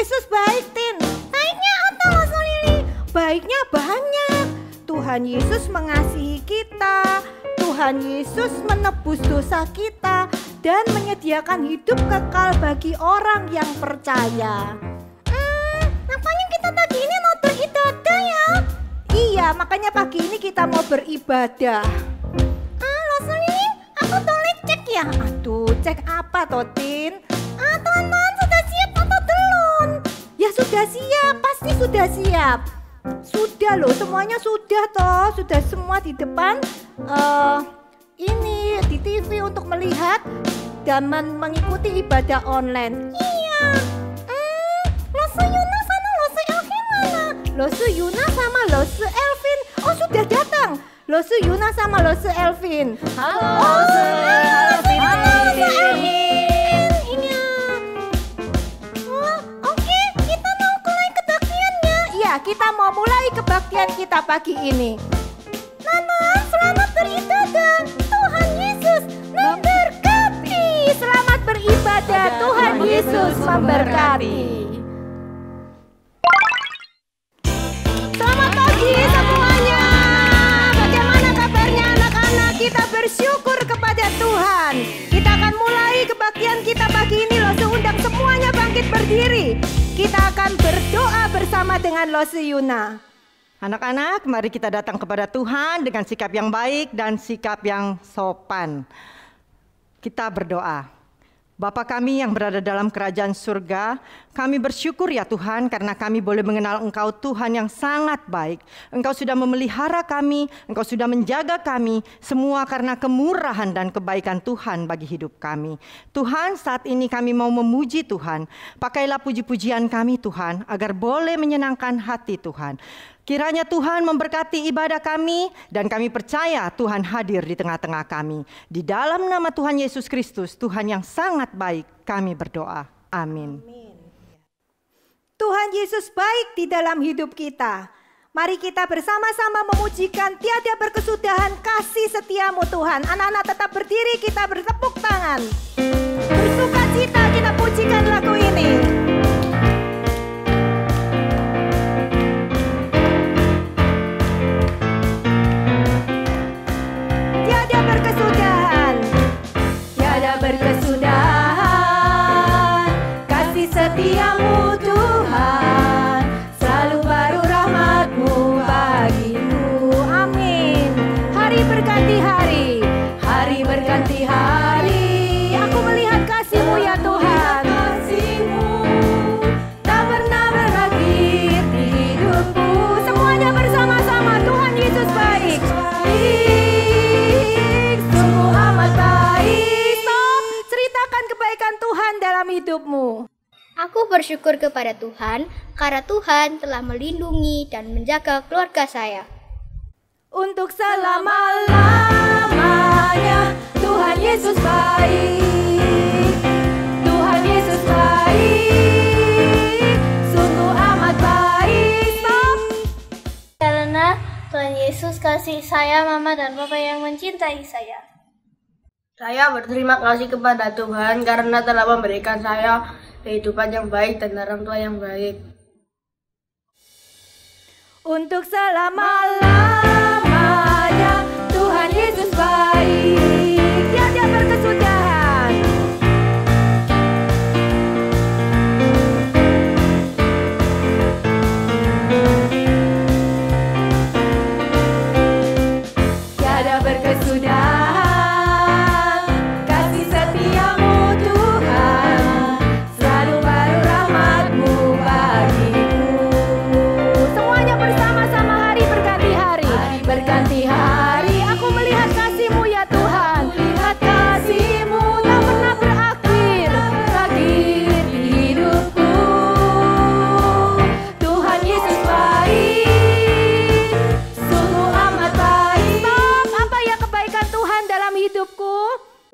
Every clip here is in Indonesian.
Yesus baik, Tin. Baiknya apa, Losu Lili? Baiknya banyak. Tuhan Yesus mengasihi kita. Tuhan Yesus menebus dosa kita dan menyediakan hidup kekal bagi orang yang percaya. Nampaknya kita pagi ini mau beribadah ya? Iya, makanya pagi ini kita mau beribadah. Losu Lili, aku boleh cek ya? Aduh, cek apa toh, Tin? Teman-teman sudah siap atau belum? Ya sudah siap, pasti sudah siap. Sudah loh, semuanya sudah toh, sudah semua di depan ini di TV untuk melihat dan mengikuti ibadah online. Iya. Losu Yuna sama Losu Elvin mana? Losu Yuna sama Losu Elvin. Oh, sudah datang. Losu Yuna sama Losu Elvin. Halo, Losu Elvin. Kita mau mulai kebaktian kita pagi ini. Nana, selamat beribadah. Tuhan Yesus memberkati. Selamat beribadah. Tuhan Yesus memberkati. Selamat pagi semuanya. Bagaimana kabarnya anak-anak? Kita bersyukur kepada Tuhan. Kita akan mulai kebaktian kita pagi ini. Losu undang semuanya bangkit berdiri. Kita akan berdoa bersama dengan Losu Yuna. Anak-anak, mari kita datang kepada Tuhan dengan sikap yang baik dan sikap yang sopan. Kita berdoa. Bapa kami yang berada dalam kerajaan surga, kami bersyukur ya Tuhan karena kami boleh mengenal Engkau Tuhan yang sangat baik. Engkau sudah memelihara kami, Engkau sudah menjaga kami, semua karena kemurahan dan kebaikan Tuhan bagi hidup kami. Tuhan, saat ini kami mau memuji Tuhan. Pakailah puji-pujian kami Tuhan, agar boleh menyenangkan hati Tuhan. Kiranya Tuhan memberkati ibadah kami dan kami percaya Tuhan hadir di tengah-tengah kami. Di dalam nama Tuhan Yesus Kristus, Tuhan yang sangat baik, kami berdoa. Amin. Tuhan Yesus baik di dalam hidup kita. Mari kita bersama-sama memujikan tiada berkesudahan kasih setiamu Tuhan. Anak-anak tetap berdiri, kita bertepuk tangan. Bersuka cita kita pujikan lagu ini. Berkesudahan kasih setiamu Tuhan, selalu baru rahmat-Mu bagiku. Amin. Hari berganti hari, hari berganti hari. Aku melihat kasih-Mu ya Tuhan. Kasih-Mu tak pernah berakhir di hidupku. Semuanya bersama-sama, Tuhan Yesus baik. Sungguh amat baik. Kebaikan Tuhan dalam hidupmu. Aku bersyukur kepada Tuhan karena Tuhan telah melindungi dan menjaga keluarga saya. Untuk selama-lamanya Tuhan Yesus baik. Tuhan Yesus baik. Sungguh amat baik. Stop. Karena Tuhan Yesus kasih saya, mama dan papa yang mencintai saya. Saya berterima kasih kepada Tuhan karena telah memberikan saya kehidupan yang baik dan orang tua yang baik. Untuk selama-lamanya Tuhan Yesus baik. Tiada berkesudahan. Tiada berkesudahan.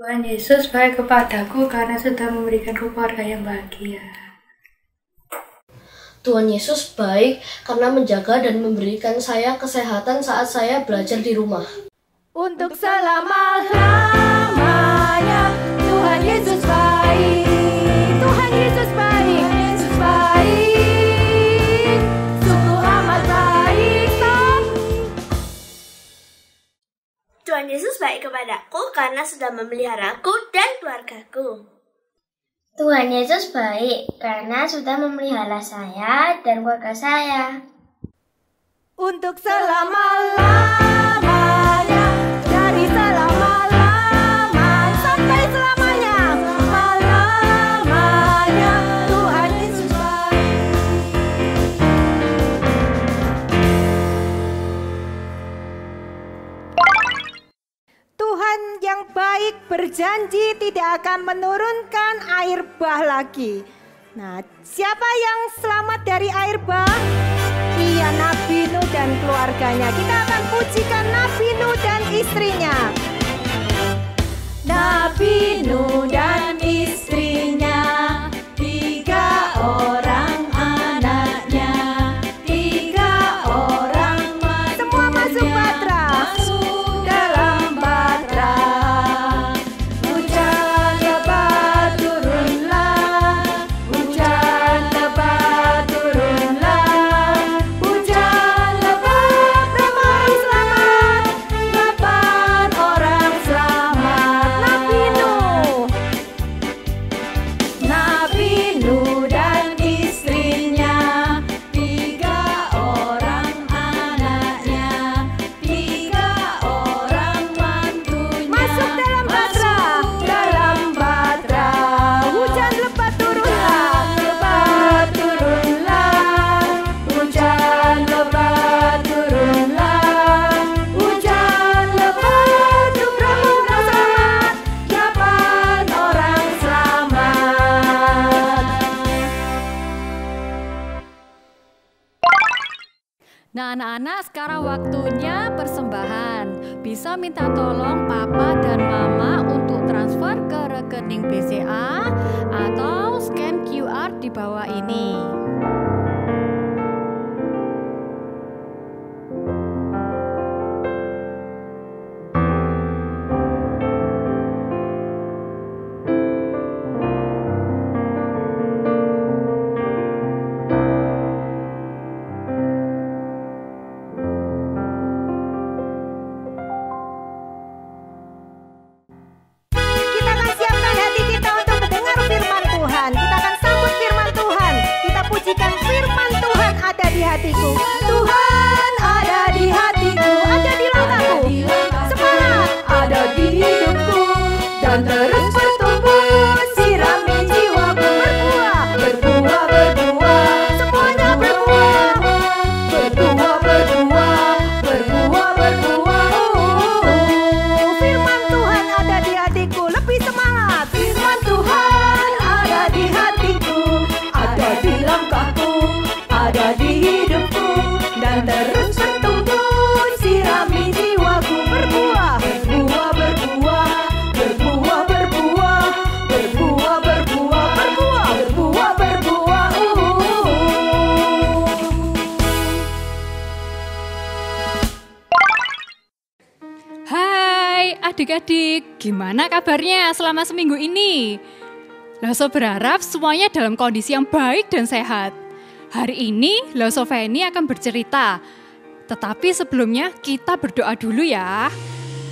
Tuhan Yesus baik kepadaku karena sudah memberikanku keluarga yang bahagia. Tuhan Yesus baik karena menjaga dan memberikan saya kesehatan saat saya belajar di rumah. Untuk selama-lamanya Tuhan Yesus baik. Tuhan Yesus baik. Yesus baik. sudah memeliharaku dan keluargaku. Tuhan Yesus baik karena sudah memelihara saya dan keluarga saya. Untuk selama-lamanya, dari selama-lamanya sampai selamanya, selamanya Tuhan Yesus baik. Tuhan yang baik berjanji tidak akan menurunkan air bah lagi. Nah, siapa yang selamat dari air bah? Iya, Nabi Nuh dan keluarganya. Kita akan pujikan Nabi Nuh dan istrinya. Nabi Nuh dan istrinya, 3 orang anaknya, 3 orang mantunya. Semua masuk batra. Masuk dalam batra. Hujan lebat turunlah, hujan lebat turunlah, hujan lebat ramai selamat, 8 orang selamat. Nabi Nuh dan istrinya, 3 orang anaknya, 3 orang mantunya. Masuk dalam batra, dalam batra. Hujan lebat turunlah, lebat turunlah, hujan lebat turunlah, hujan lebat turunlah selamat, 8 orang selamat. Nah anak-anak, sekarang waktunya persembahan. Bisa minta tolong papa dan mama untuk transfer ke rekening BCA atau scan QR di bawah ini. Kita akan siapkan hati kita untuk mendengar firman Tuhan. Kita akan sambut firman Tuhan. Kita pujikan firman Tuhan ada di hatiku. Tuhan ada di hatiku, ada di langkahku. Semangat ada di hidupku dan terus bertumbuh. Sirami jiwaku berbuah, berbuah, berbuah. Semuanya berbuah, berbuah, berbuah, berbuah, berbuah. Firman Tuhan ada di hatiku, lebih semangat. Firman Tuhan ada di hatiku, ada di langkahku, ada di hidupku dan terus bertumbuh. Sirami jiwaku berbuah, berbuah, berbuah, berbuah, berbuah, berbuah, berbuah, berbuah, berbuah, berbuah. Hai adik-adik, gimana kabarnya selama seminggu ini? Loso berharap semuanya dalam kondisi yang baik dan sehat. Hari ini Loso Feni akan bercerita. Tetapi sebelumnya kita berdoa dulu ya.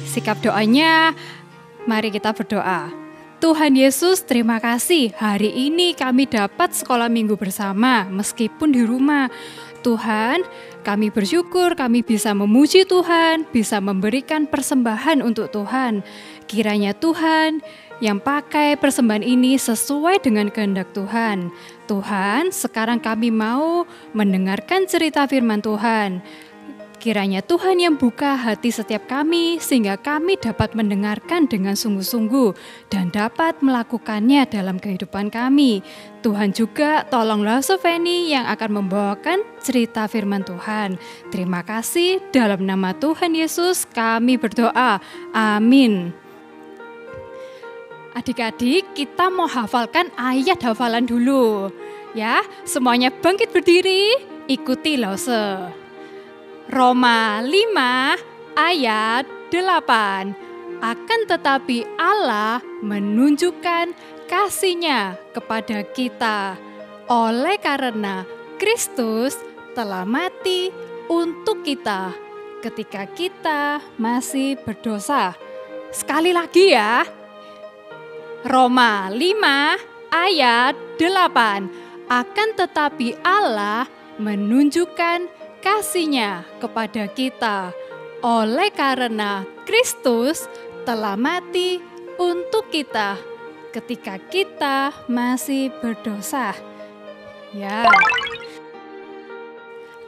Sikap doanya, mari kita berdoa. Tuhan Yesus, terima kasih hari ini kami dapat sekolah minggu bersama meskipun di rumah. Tuhan, kami bersyukur kami bisa memuji Tuhan, bisa memberikan persembahan untuk Tuhan. Kiranya Tuhan yang pakai persembahan ini sesuai dengan kehendak Tuhan. Tuhan, sekarang kami mau mendengarkan cerita firman Tuhan. Kiranya Tuhan yang buka hati setiap kami sehingga kami dapat mendengarkan dengan sungguh-sungguh dan dapat melakukannya dalam kehidupan kami. Tuhan juga tolonglah Sofeni yang akan membawakan cerita firman Tuhan. Terima kasih, dalam nama Tuhan Yesus kami berdoa. Amin. Adik-adik, kita mau hafalkan ayat hafalan dulu. Ya, semuanya bangkit berdiri, ikuti Lause. Roma 5 ayat 8. Akan tetapi Allah menunjukkan kasih-Nya kepada kita oleh karena Kristus telah mati untuk kita ketika kita masih berdosa. sekali lagi ya. Roma 5 ayat 8. Akan tetapi Allah menunjukkan kasih-Nya kepada kita oleh karena Kristus telah mati untuk kita ketika kita masih berdosa. Ya.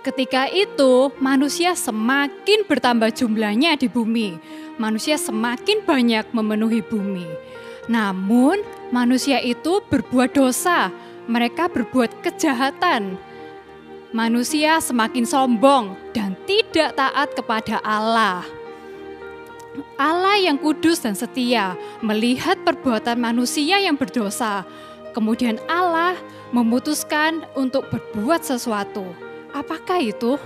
Ketika itu manusia semakin bertambah jumlahnya di bumi. Manusia semakin banyak memenuhi bumi. Namun manusia itu berbuat dosa. Mereka berbuat kejahatan. Manusia semakin sombong dan tidak taat kepada Allah. Allah yang kudus dan setia melihat perbuatan manusia yang berdosa. Kemudian Allah memutuskan untuk berbuat sesuatu. Apakah itu?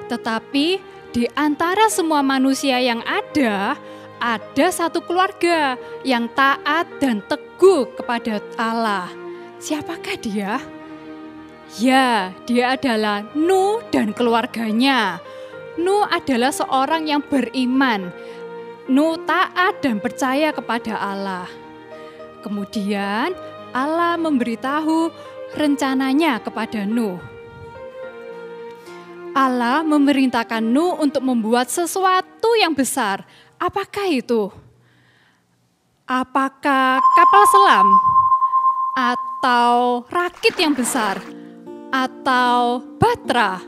Tetapi di antara semua manusia yang ada satu keluarga yang taat dan teguh kepada Allah. Siapakah dia? Ya, dia adalah Nuh dan keluarganya. Nuh adalah seorang yang beriman. Nuh taat dan percaya kepada Allah. Kemudian Allah memberitahu rencananya kepada Nuh. Allah memerintahkan Nuh untuk membuat sesuatu yang besar. Apakah itu? Apakah kapal selam? Atau rakit yang besar? Atau batra?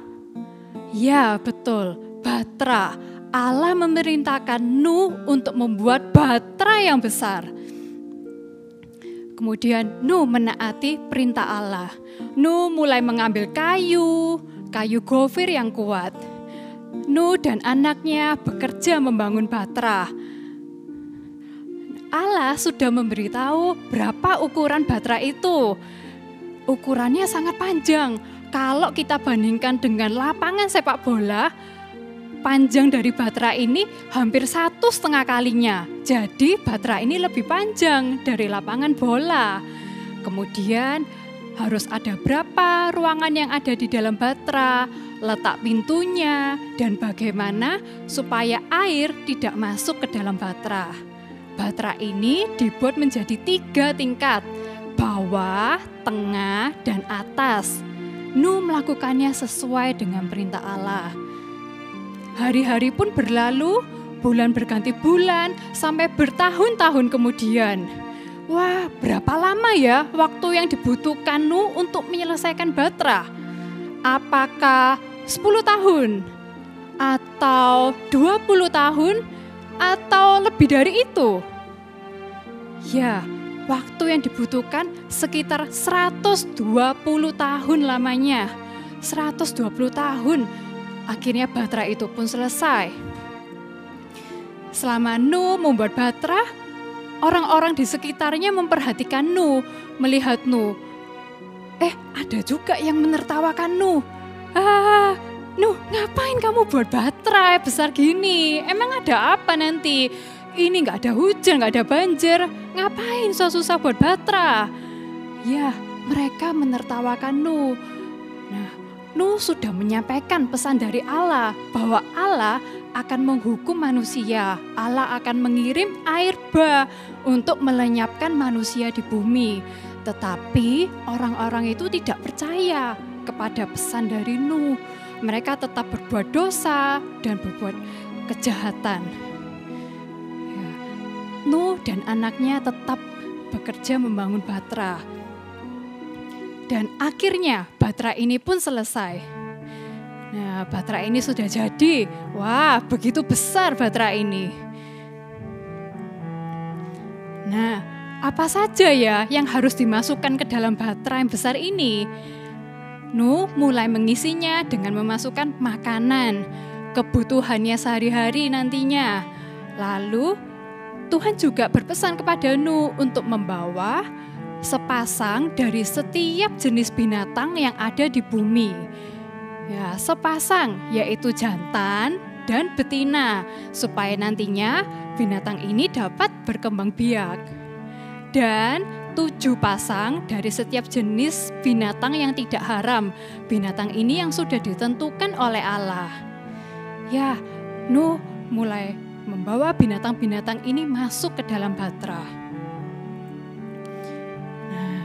Ya, betul, batra. Allah memerintahkan Nuh untuk membuat batra yang besar. Kemudian Nuh menaati perintah Allah. Nuh mulai mengambil kayu gofir yang kuat. Nuh dan anaknya bekerja membangun batra. Allah sudah memberitahu berapa ukuran batra itu. Ukurannya sangat panjang. Kalau kita bandingkan dengan lapangan sepak bola, panjang dari batra ini hampir 1,5 kalinya. Jadi batra ini lebih panjang dari lapangan bola. Kemudian harus ada berapa ruangan yang ada di dalam batra, letak pintunya, dan bagaimana supaya air tidak masuk ke dalam batra. Batra ini dibuat menjadi 3 tingkat, bawah, tengah, dan atas. Nuh melakukannya sesuai dengan perintah Allah. Hari-hari pun berlalu, bulan berganti bulan, sampai bertahun-tahun kemudian. Wah, berapa lama ya waktu yang dibutuhkan Nuh untuk menyelesaikan batra? Apakah 10 tahun? Atau 20 tahun? Atau lebih dari itu? Ya, waktu yang dibutuhkan sekitar 120 tahun lamanya. 120 tahun. Akhirnya batra itu pun selesai. Selama Nuh membuat batra, orang-orang di sekitarnya memperhatikan Nuh, melihat Nuh. Ada juga yang menertawakan Nuh. Nuh, ngapain kamu buat batra besar gini? Emang ada apa nanti? Ini gak ada hujan, gak ada banjir. Ngapain susah-susah buat batra? Ya, mereka menertawakan Nuh. Nah, Nuh sudah menyampaikan pesan dari Allah bahwa Allah akan menghukum manusia. Allah akan mengirim air bah untuk melenyapkan manusia di bumi. Tetapi orang-orang itu tidak percaya kepada pesan dari Nuh. Mereka tetap berbuat dosa dan berbuat kejahatan. Ya. Nuh dan anaknya tetap bekerja membangun batra. Dan akhirnya batra ini pun selesai. Nah, batra ini sudah jadi. Wah, begitu besar batra ini. Nah, apa saja ya yang harus dimasukkan ke dalam batra yang besar ini? Nuh mulai mengisinya dengan memasukkan makanan, kebutuhannya sehari-hari nantinya. Lalu Tuhan juga berpesan kepada Nuh untuk membawa sepasang dari setiap jenis binatang yang ada di bumi. Ya, sepasang yaitu jantan dan betina, supaya nantinya binatang ini dapat berkembang biak. Dan 7 pasang dari setiap jenis binatang yang tidak haram. Binatang ini yang sudah ditentukan oleh Allah. Ya, Nuh mulai membawa binatang-binatang ini masuk ke dalam batra. Nah,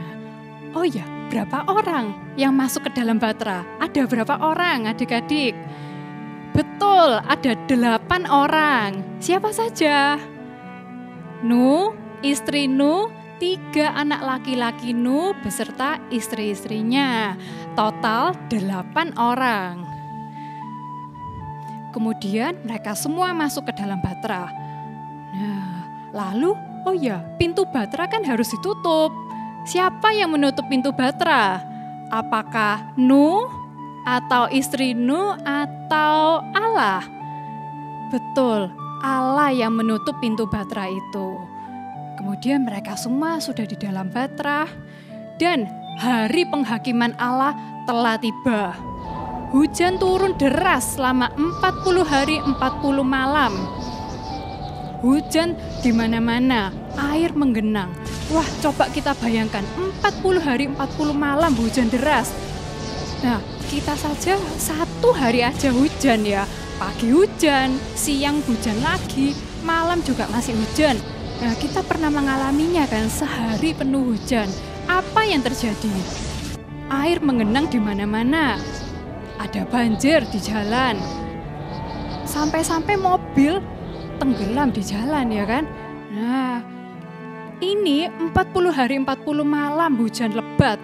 oh ya, berapa orang yang masuk ke dalam batra? Ada berapa orang adik-adik? Betul, ada 8 orang. Siapa saja? Nuh, istri Nuh, 3 anak laki-laki Nuh beserta istri-istrinya. Total 8 orang. Kemudian mereka semua masuk ke dalam batra. Nah, lalu, oh ya, pintu batra kan harus ditutup. Siapa yang menutup pintu batra? Apakah Nuh atau istri Nuh atau Allah? Betul, Allah yang menutup pintu batra itu. Kemudian mereka semua sudah di dalam batra dan hari penghakiman Allah telah tiba. Hujan turun deras selama 40 hari 40 malam. Hujan di mana-mana, air menggenang. Wah, coba kita bayangkan 40 hari 40 malam hujan deras. Nah, kita saja 1 hari aja hujan ya. Pagi hujan, siang hujan lagi, malam juga masih hujan. Nah, kita pernah mengalaminya kan, sehari penuh hujan. Apa yang terjadi? Air menggenang di mana-mana. Ada banjir di jalan. Sampai-sampai mobil tenggelam di jalan ya kan. Nah, ini 40 hari 40 malam hujan lebat.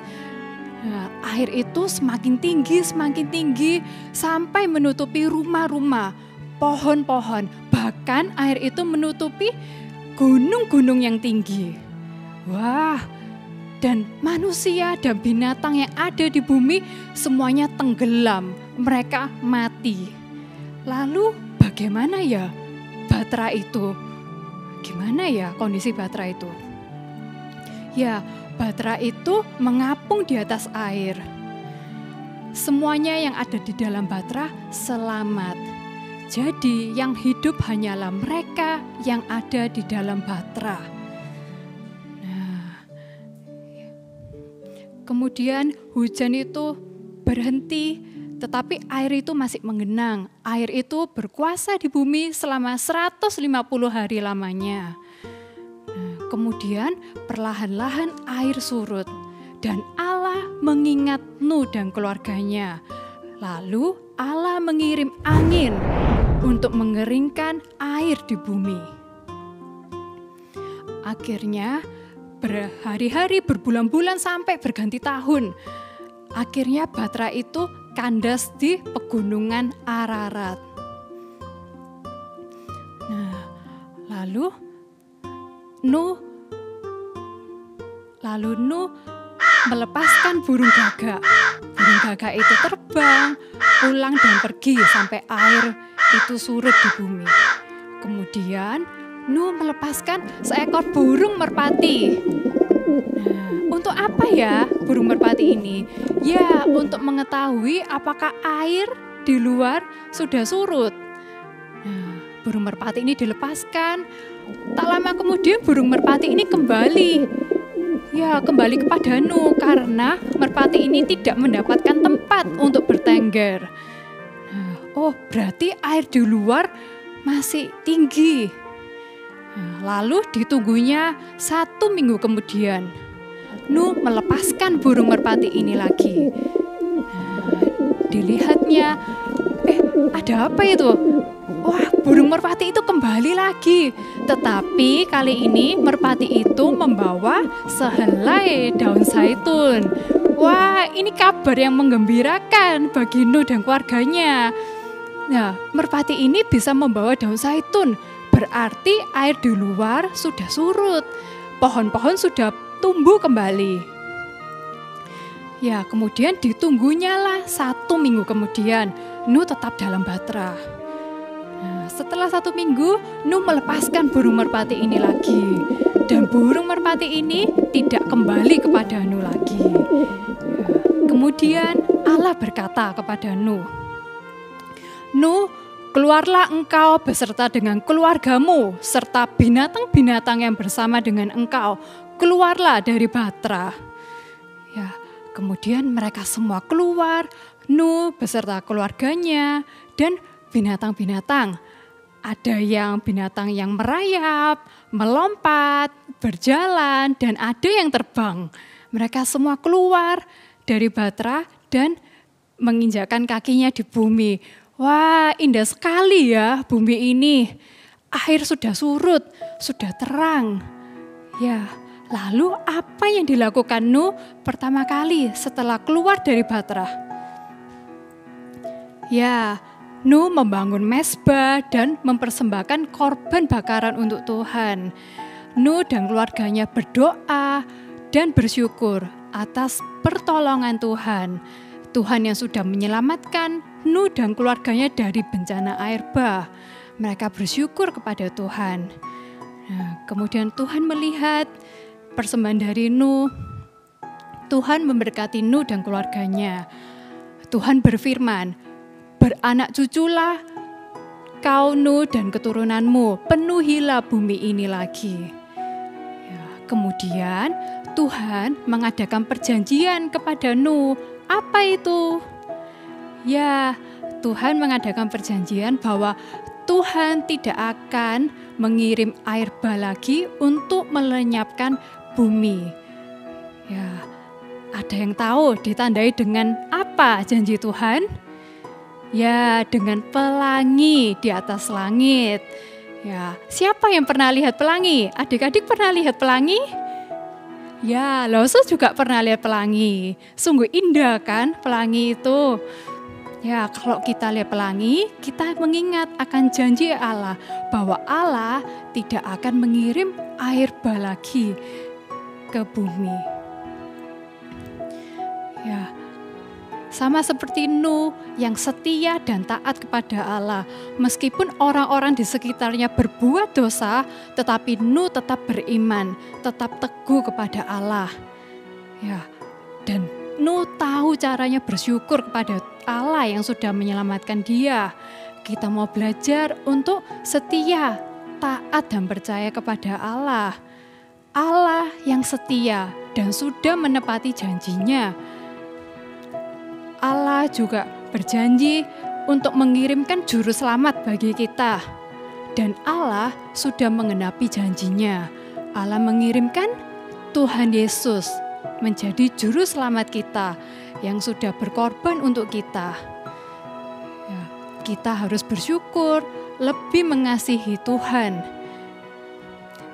Nah, air itu semakin tinggi sampai menutupi rumah-rumah, pohon-pohon. Bahkan air itu menutupi gunung-gunung yang tinggi. Wah, dan manusia dan binatang yang ada di bumi semuanya tenggelam, mereka mati. Lalu bagaimana ya batra itu? Gimana ya kondisi batra itu? Ya, batra itu mengapung di atas air. Semuanya yang ada di dalam batra selamat. Jadi yang hidup hanyalah mereka yang ada di dalam batra. Nah, kemudian hujan itu berhenti, tetapi air itu masih menggenang. Air itu berkuasa di bumi selama 150 hari lamanya. Nah, kemudian perlahan-lahan air surut dan Allah mengingat Nuh dan keluarganya. Lalu Allah mengirim angin untuk mengeringkan air di bumi. Akhirnya berhari-hari, berbulan-bulan sampai berganti tahun. Akhirnya batra itu kandas di pegunungan Ararat. Nah, lalu Nuh melepaskan burung gagak. Burung gagak itu terbang, pulang dan pergi sampai air itu surut di bumi. Kemudian Nuh melepaskan seekor burung merpati. Nah, untuk apa ya burung merpati ini? Ya, untuk mengetahui apakah air di luar sudah surut. Nah, burung merpati ini dilepaskan. Tak lama kemudian burung merpati ini kembali. Ya, kembali kepada Nuh karena merpati ini tidak mendapatkan tempat untuk bertengger. Nah, oh, berarti air di luar masih tinggi. Nah, lalu ditunggunya 1 minggu kemudian. Nuh melepaskan burung merpati ini lagi. Nah, dilihatnya, ada apa itu? Wah, burung merpati itu kembali lagi. Tetapi kali ini merpati itu membawa sehelai daun zaitun. Wah, ini kabar yang menggembirakan bagi Nuh dan keluarganya. Nah, merpati ini bisa membawa daun zaitun. Berarti air di luar sudah surut. Pohon-pohon sudah tumbuh kembali. Ya, kemudian ditunggunya lah 1 minggu kemudian. Nuh tetap dalam batra. Nah, setelah 1 minggu, Nuh melepaskan burung merpati ini lagi. Dan burung merpati ini tidak kembali kepada Nuh lagi. Kemudian Allah berkata kepada Nuh, Nuh, keluarlah engkau beserta dengan keluargamu, serta binatang-binatang yang bersama dengan engkau. Keluarlah dari batra. Ya, kemudian mereka semua keluar, Nuh beserta keluarganya dan binatang-binatang. Ada yang binatang yang merayap, melompat, berjalan, dan ada yang terbang. Mereka semua keluar dari Batra dan menginjakkan kakinya di bumi. Wah, indah sekali ya bumi ini. Air sudah surut, sudah terang. Ya, lalu apa yang dilakukan Nuh pertama kali setelah keluar dari Batra? Ya, Nuh membangun mezbah dan mempersembahkan korban bakaran untuk Tuhan. Nuh dan keluarganya berdoa dan bersyukur atas pertolongan Tuhan. Tuhan yang sudah menyelamatkan Nuh dan keluarganya dari bencana air bah. Mereka bersyukur kepada Tuhan. Nah, kemudian Tuhan melihat persembahan dari Nuh. Tuhan memberkati Nuh dan keluarganya. Tuhan berfirman, beranak cuculah kau Nuh dan keturunanmu, penuhilah bumi ini lagi. Ya, kemudian Tuhan mengadakan perjanjian kepada Nuh. Apa itu? Ya, Tuhan mengadakan perjanjian bahwa Tuhan tidak akan mengirim air bah lagi untuk melenyapkan bumi. Ya, ada yang tahu ditandai dengan apa janji Tuhan? Ya, dengan pelangi di atas langit. Ya, siapa yang pernah lihat pelangi? Adik-adik pernah lihat pelangi? Ya, Loso juga pernah lihat pelangi. Sungguh indah kan pelangi itu. Ya, kalau kita lihat pelangi, kita mengingat akan janji Allah bahwa Allah tidak akan mengirim air bah lagi ke bumi. Ya, sama seperti Nuh yang setia dan taat kepada Allah. Meskipun orang-orang di sekitarnya berbuat dosa, tetapi Nuh tetap beriman, tetap teguh kepada Allah. Ya, dan Nuh tahu caranya bersyukur kepada Allah yang sudah menyelamatkan dia. Kita mau belajar untuk setia, taat dan percaya kepada Allah. Allah yang setia dan sudah menepati janjinya. Allah juga berjanji untuk mengirimkan juru selamat bagi kita. Dan Allah sudah mengenapi janjinya. Allah mengirimkan Tuhan Yesus menjadi juru selamat kita yang sudah berkorban untuk kita. Ya, kita harus bersyukur, lebih mengasihi Tuhan.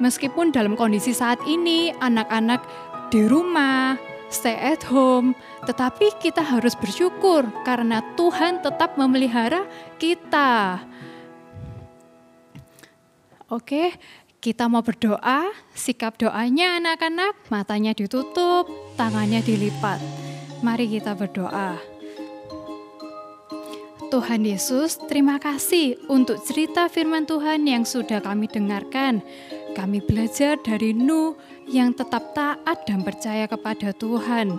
Meskipun dalam kondisi saat ini anak-anak di rumah, stay at home, tetapi kita harus bersyukur karena Tuhan tetap memelihara kita. Oke, kita mau berdoa. Sikap doanya anak-anak, matanya ditutup, tangannya dilipat. Mari kita berdoa. Tuhan Yesus, terima kasih untuk cerita firman Tuhan yang sudah kami dengarkan. Kami belajar dari Nuh yang tetap taat dan percaya kepada Tuhan.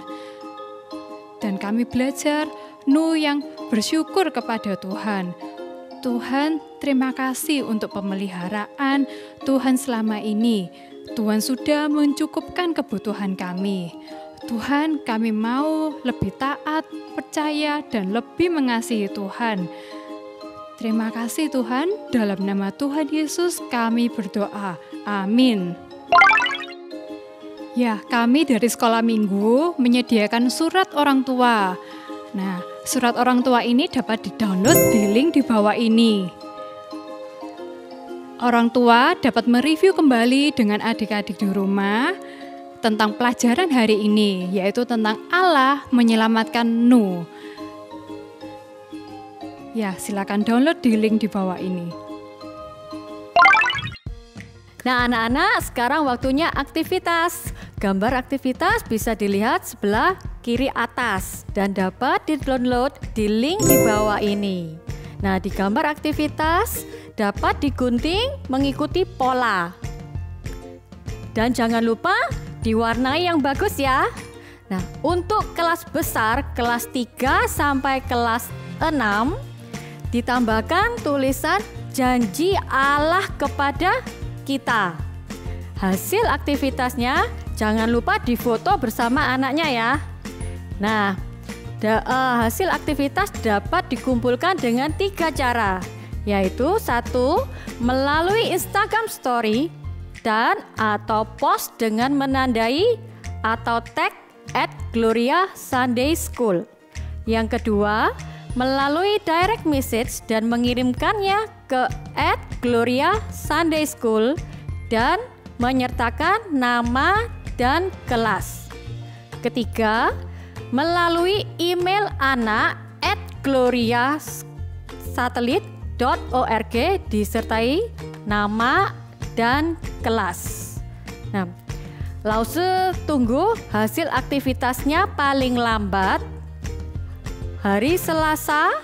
Dan kami belajar Nuh yang bersyukur kepada Tuhan. Tuhan, terima kasih untuk pemeliharaan Tuhan selama ini. Tuhan sudah mencukupkan kebutuhan kami. Tuhan, kami mau lebih taat, percaya, dan lebih mengasihi Tuhan. Terima kasih Tuhan, dalam nama Tuhan Yesus kami berdoa. Amin. Ya, kami dari Sekolah Minggu menyediakan surat orang tua. Nah, surat orang tua ini dapat di-download di link di bawah ini. Orang tua dapat mereview kembali dengan adik-adik di rumah tentang pelajaran hari ini, yaitu tentang Allah menyelamatkan Nuh. Ya, silakan download di link di bawah ini. Nah, anak-anak, sekarang waktunya aktivitas. Gambar aktivitas bisa dilihat sebelah kiri atas dan dapat di-download di link di bawah ini. Nah, di gambar aktivitas dapat digunting mengikuti pola. Dan jangan lupa diwarnai yang bagus ya. Nah, untuk kelas besar, kelas 3 sampai kelas 6, ditambahkan tulisan janji Allah kepada kita. Hasil aktivitasnya jangan lupa difoto bersama anaknya ya. Nah, hasil aktivitas dapat dikumpulkan dengan 3 cara. yaitu 1. Melalui Instagram Story dan atau post dengan menandai atau tag @Gloria Sunday School. Yang kedua, melalui direct message dan mengirimkannya ke @Gloria Sunday School dan menyertakan nama dan kelas. Ketiga, melalui email anak @gloriasatelit.org disertai nama dan kelas. Nah, Lause tunggu hasil aktivitasnya paling lambat hari Selasa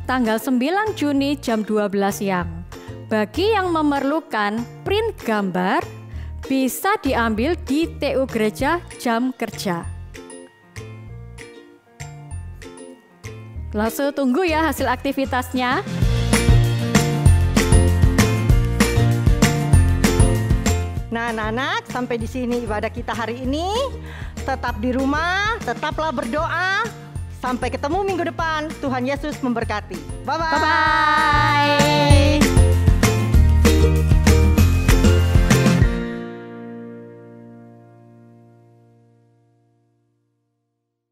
tanggal 9 Juni jam 12 siang. Bagi yang memerlukan print gambar bisa diambil di TU Gereja jam kerja. Langsung tunggu ya hasil aktivitasnya. Nah, anak-anak, sampai di sini ibadah kita hari ini. Tetap di rumah, tetaplah berdoa. Sampai ketemu minggu depan. Tuhan Yesus memberkati. Bye-bye. Bye-bye.